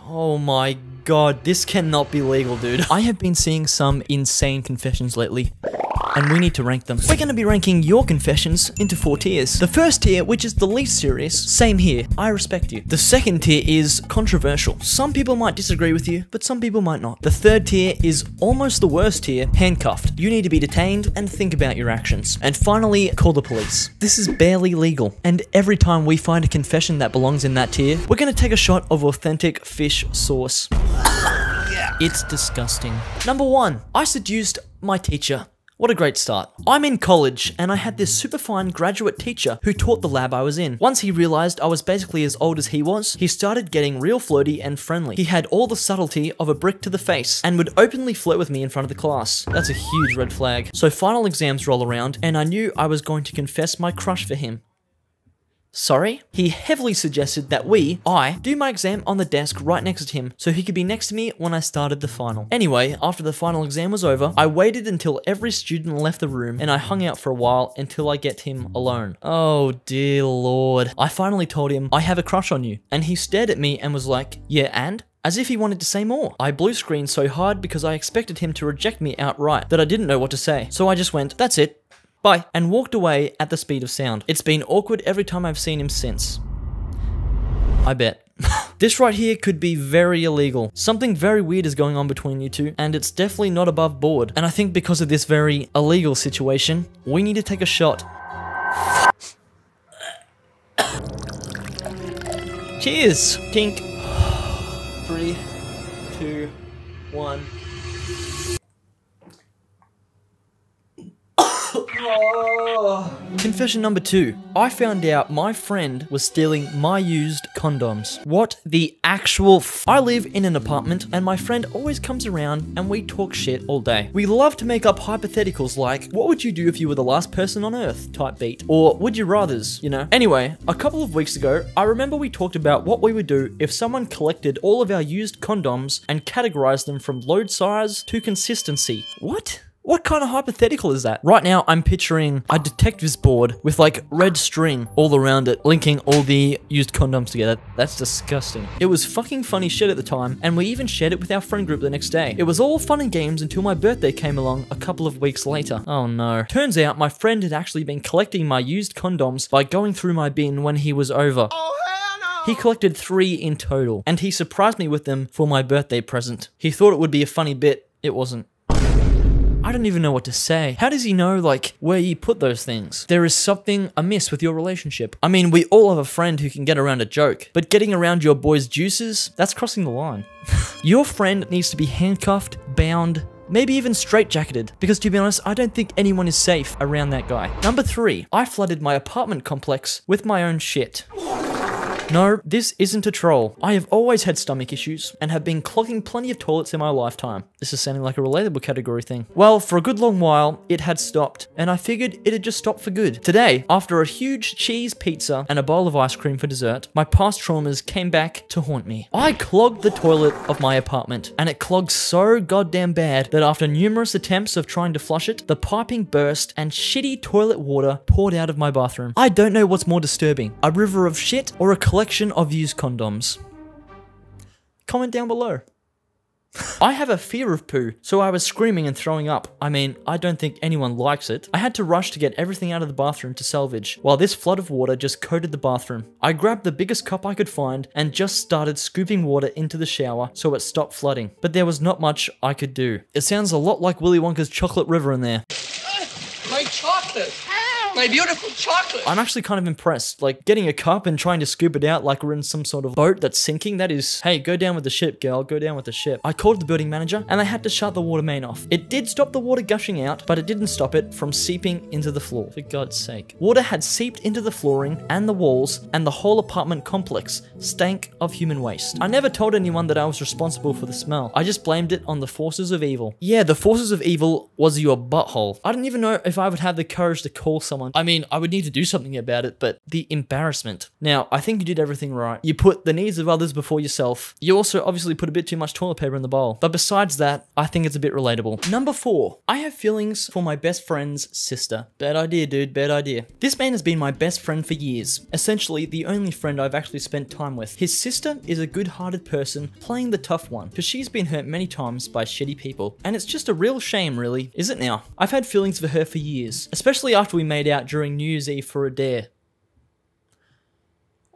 Oh my god, this cannot be legal, dude. I have been seeing some insane confessions lately, and we need to rank them. We're going to be ranking your confessions into 4 tiers. The first tier, which is the least serious, same here, I respect you. The second tier is controversial. Some people might disagree with you, but some people might not. The third tier is almost the worst tier, handcuffed. You need to be detained and think about your actions. And finally, call the police. This is barely legal, and every time we find a confession that belongs in that tier, we're going to take a shot of authentic fish sauce. It's disgusting. Number 1, I seduced my teacher. What a great start. I'm in college, and I had this super fine graduate teacher who taught the lab I was in. Once he realized I was basically as old as he was, he started getting real flirty and friendly. He had all the subtlety of a brick to the face, and would openly flirt with me in front of the class. That's a huge red flag. So final exams roll around, and I knew I was going to confess my crush for him. Sorry? He heavily suggested that I, do my exam on the desk right next to him so he could be next to me when I started the final. Anyway, after the final exam was over, I waited until every student left the room and I hung out for a while until I get him alone. Oh dear lord. I finally told him, I have a crush on you. And he stared at me and was like, yeah, and? As if he wanted to say more. I blue screened so hard because I expected him to reject me outright that I didn't know what to say. So I just went, that's it. Bye, and walked away at the speed of sound. It's been awkward every time I've seen him since. I bet. This right here could be very illegal. Something very weird is going on between you two, and it's definitely not above board. And I think because of this very illegal situation, we need to take a shot. Cheers! Tink. 3, 2, 1. Confession number 2. I found out my friend was stealing my used condoms. What the actual I live in an apartment and my friend always comes around and we talk shit all day. We love to make up hypotheticals like, what would you do if you were the last person on earth type beat? Or would you rathers, you know? Anyway, a couple of weeks ago, I remember we talked about what we would do if someone collected all of our used condoms and categorized them from load size to consistency. What? What kind of hypothetical is that? Right now, I'm picturing a detective's board with like red string all around it, linking all the used condoms together. That's disgusting. It was fucking funny shit at the time, and we even shared it with our friend group the next day. It was all fun and games until my birthday came along a couple of weeks later. Oh no. Turns out my friend had actually been collecting my used condoms by going through my bin when he was over. Oh, hell no! He collected 3 in total, and he surprised me with them for my birthday present. He thought it would be a funny bit. It wasn't. I don't even know what to say. How does he know, like, where you put those things? There is something amiss with your relationship. I mean, we all have a friend who can get around a joke, but getting around your boy's juices, that's crossing the line. Your friend needs to be handcuffed, bound, maybe even straitjacketed, because to be honest, I don't think anyone is safe around that guy. Number 3, I flooded my apartment complex with my own shit. No, this isn't a troll. I have always had stomach issues and have been clogging plenty of toilets in my lifetime. This is sounding like a relatable category thing. Well, for a good long while, it had stopped, and I figured it had just stopped for good. Today, after a huge cheese pizza and a bowl of ice cream for dessert, my past traumas came back to haunt me. I clogged the toilet of my apartment, and it clogged so goddamn bad that after numerous attempts of trying to flush it, the piping burst and shitty toilet water poured out of my bathroom. I don't know what's more disturbing, a river of shit or a collection of used condoms. Comment down below. I have a fear of poo, so I was screaming and throwing up. I mean, I don't think anyone likes it. I had to rush to get everything out of the bathroom to salvage, while this flood of water just coated the bathroom. I grabbed the biggest cup I could find and just started scooping water into the shower so it stopped flooding. But there was not much I could do. It sounds a lot like Willy Wonka's chocolate river in there. My chocolate! My beautiful chocolate! I'm actually kind of impressed. Like, getting a cup and trying to scoop it out like we're in some sort of boat that's sinking, that is, hey, go down with the ship, girl, go down with the ship. I called the building manager, and they had to shut the water main off. It did stop the water gushing out, but it didn't stop it from seeping into the floor, for God's sake. Water had seeped into the flooring and the walls, and the whole apartment complex stank of human waste. I never told anyone that I was responsible for the smell. I just blamed it on the forces of evil. Yeah, the forces of evil was your butthole. I don't even know if I would have the courage to call someone someone, I mean, I would need to do something about it, but the embarrassment. Now, I think you did everything right. You put the needs of others before yourself. You also obviously put a bit too much toilet paper in the bowl. But besides that, I think it's a bit relatable. Number 4, I have feelings for my best friend's sister. Bad idea, dude, bad idea. This man has been my best friend for years. Essentially, the only friend I've actually spent time with. His sister is a good-hearted person playing the tough one, because she's been hurt many times by shitty people. And it's just a real shame, really, is it now? I've had feelings for her for years, especially after we made out during New Year's Eve for a dare.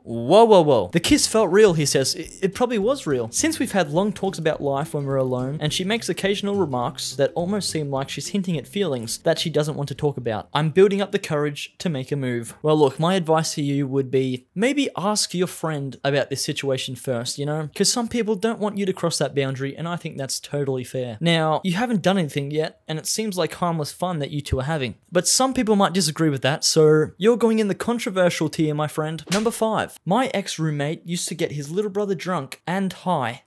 Whoa, whoa, whoa. The kiss felt real, he says. It probably was real. Since we've had long talks about life when we're alone, and she makes occasional remarks that almost seem like she's hinting at feelings that she doesn't want to talk about, I'm building up the courage to make a move. Well, look, my advice to you would be, maybe ask your friend about this situation first, you know? Because some people don't want you to cross that boundary, and I think that's totally fair. Now, you haven't done anything yet, and it seems like harmless fun that you two are having. But some people might disagree with that, so you're going in the controversial tier, my friend. Number 5. My ex-roommate used to get his little brother drunk and high.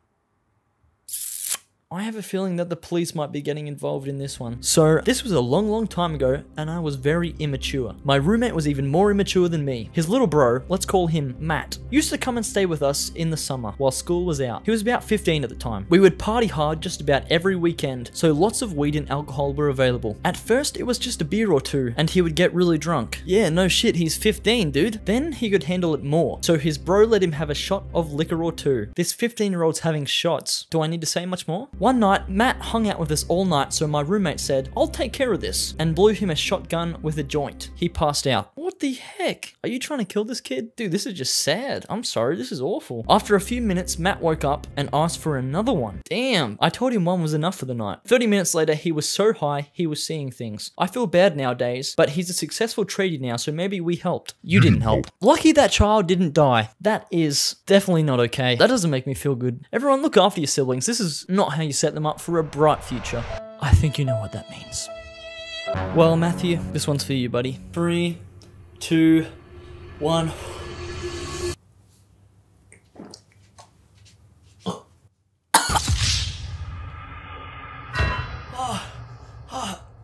I have a feeling that the police might be getting involved in this one. So, this was a long time ago, and I was very immature. My roommate was even more immature than me. His little bro, let's call him Matt, used to come and stay with us in the summer while school was out. He was about 15 at the time. We would party hard just about every weekend, so lots of weed and alcohol were available. At first, it was just a beer or two, and he would get really drunk. Yeah, no shit, he's 15, dude. Then he could handle it more, so his bro let him have a shot of liquor or two. This 15-year-old's having shots. Do I need to say much more? One night, Matt hung out with us all night, so my roommate said, I'll take care of this, and blew him a shotgun with a joint. He passed out. What the heck? Are you trying to kill this kid? Dude, this is just sad. I'm sorry, this is awful. After a few minutes, Matt woke up and asked for another one. Damn, I told him one was enough for the night. 30 minutes later, he was so high, he was seeing things. I feel bad nowadays, but he's a successful tradie now, so maybe we helped. You didn't help. Lucky that child didn't die. That is definitely not okay. That doesn't make me feel good. Everyone, look after your siblings. This is not how you set them up for a bright future. I think you know what that means. Well, Matthew, this one's for you, buddy. 3, 2, 1.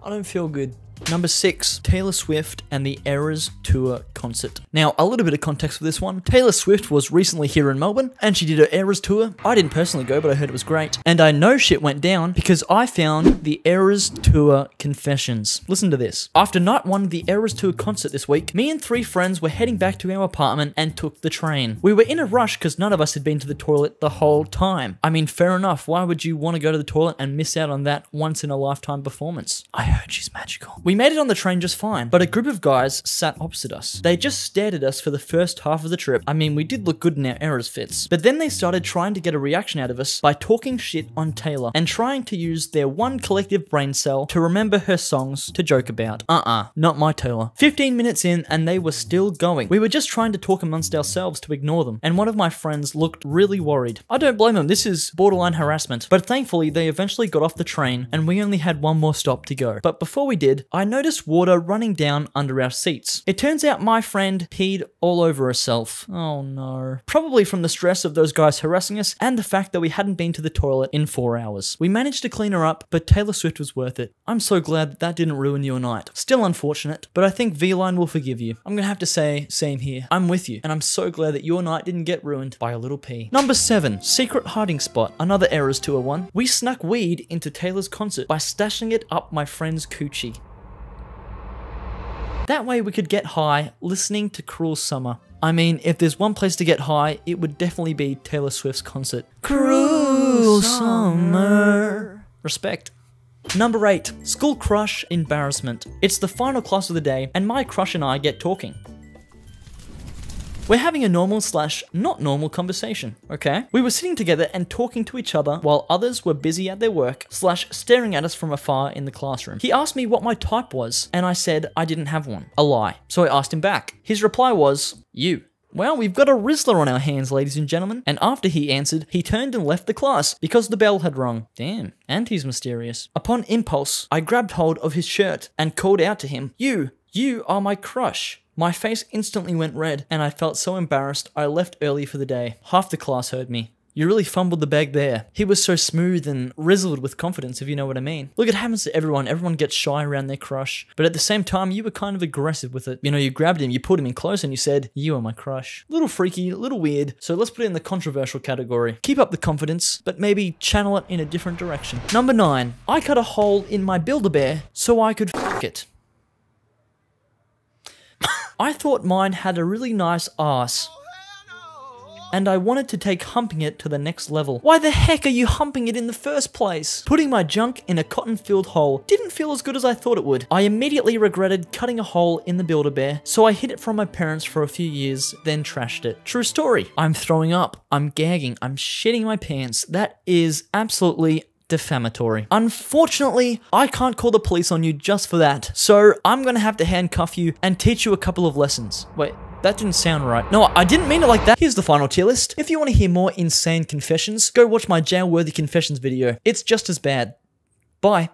I don't feel good. Number 6, Taylor Swift and the Eras Tour concert. Now, a little bit of context for this one. Taylor Swift was recently here in Melbourne, and she did her Eras Tour. I didn't personally go, but I heard it was great. And I know shit went down because I found the Eras Tour confessions. Listen to this. After night 1 of the Eras Tour concert this week, me and 3 friends were heading back to our apartment and took the train. We were in a rush because none of us had been to the toilet the whole time. I mean, fair enough. Why would you want to go to the toilet and miss out on that once-in-a-lifetime performance? I heard she's magical. We made it on the train just fine, but a group of guys sat opposite us. They just stared at us for the first half of the trip. I mean, we did look good in our Eras fits. But then they started trying to get a reaction out of us by talking shit on Taylor and trying to use their one collective brain cell to remember her songs to joke about. Not my Taylor. 15 minutes in and they were still going. We were just trying to talk amongst ourselves to ignore them, and one of my friends looked really worried. I don't blame him, this is borderline harassment. But thankfully, they eventually got off the train and we only had one more stop to go. But before we did, I noticed water running down under our seats. It turns out my friend peed all over herself. Oh no. Probably from the stress of those guys harassing us and the fact that we hadn't been to the toilet in 4 hours. We managed to clean her up, but Taylor Swift was worth it. I'm so glad that didn't ruin your night. Still unfortunate, but I think V-Line will forgive you. I'm gonna have to say, same here. I'm with you, and I'm so glad that your night didn't get ruined by a little pee. Number 7, secret hiding spot. Another Eras Tour one. We snuck weed into Taylor's concert by stashing it up my friend's coochie. That way we could get high listening to Cruel Summer. I mean, if there's one place to get high, it would definitely be Taylor Swift's concert. Cruel Summer. Respect. Number 8, school crush embarrassment. It's the final class of the day, and my crush and I get talking. We're having a normal/not normal conversation, okay? We were sitting together and talking to each other while others were busy at their work/staring at us from afar in the classroom. He asked me what my type was, and I said I didn't have one. A lie. So I asked him back. His reply was, you. Well, we've got a Rizzler on our hands, ladies and gentlemen. And after he answered, he turned and left the class because the bell had rung. Damn, and he's mysterious. Upon impulse, I grabbed hold of his shirt and called out to him, you are my crush. My face instantly went red, and I felt so embarrassed I left early for the day. Half the class heard me. You really fumbled the bag there. He was so smooth and rizzled with confidence, if you know what I mean. Look, it happens to everyone. Everyone gets shy around their crush. But at the same time, you were kind of aggressive with it. You know, you grabbed him, you put him in close, and you said, "You are my crush." Little freaky, little weird. So let's put it in the controversial category. Keep up the confidence, but maybe channel it in a different direction. Number 9. I cut a hole in my Build-A-Bear so I could f*** it. I thought mine had a really nice ass, and I wanted to take humping it to the next level. Why the heck are you humping it in the first place? Putting my junk in a cotton-filled hole didn't feel as good as I thought it would. I immediately regretted cutting a hole in the Build-A-Bear, so I hid it from my parents for a few years, then trashed it. True story. I'm throwing up, I'm gagging, I'm shitting my pants. That is absolutely defamatory. Unfortunately, I can't call the police on you just for that, so I'm gonna have to handcuff you and teach you a couple of lessons. Wait, that didn't sound right. No, I didn't mean it like that. Here's the final tier list. If you want to hear more insane confessions, go watch my jail-worthy confessions video. It's just as bad. Bye.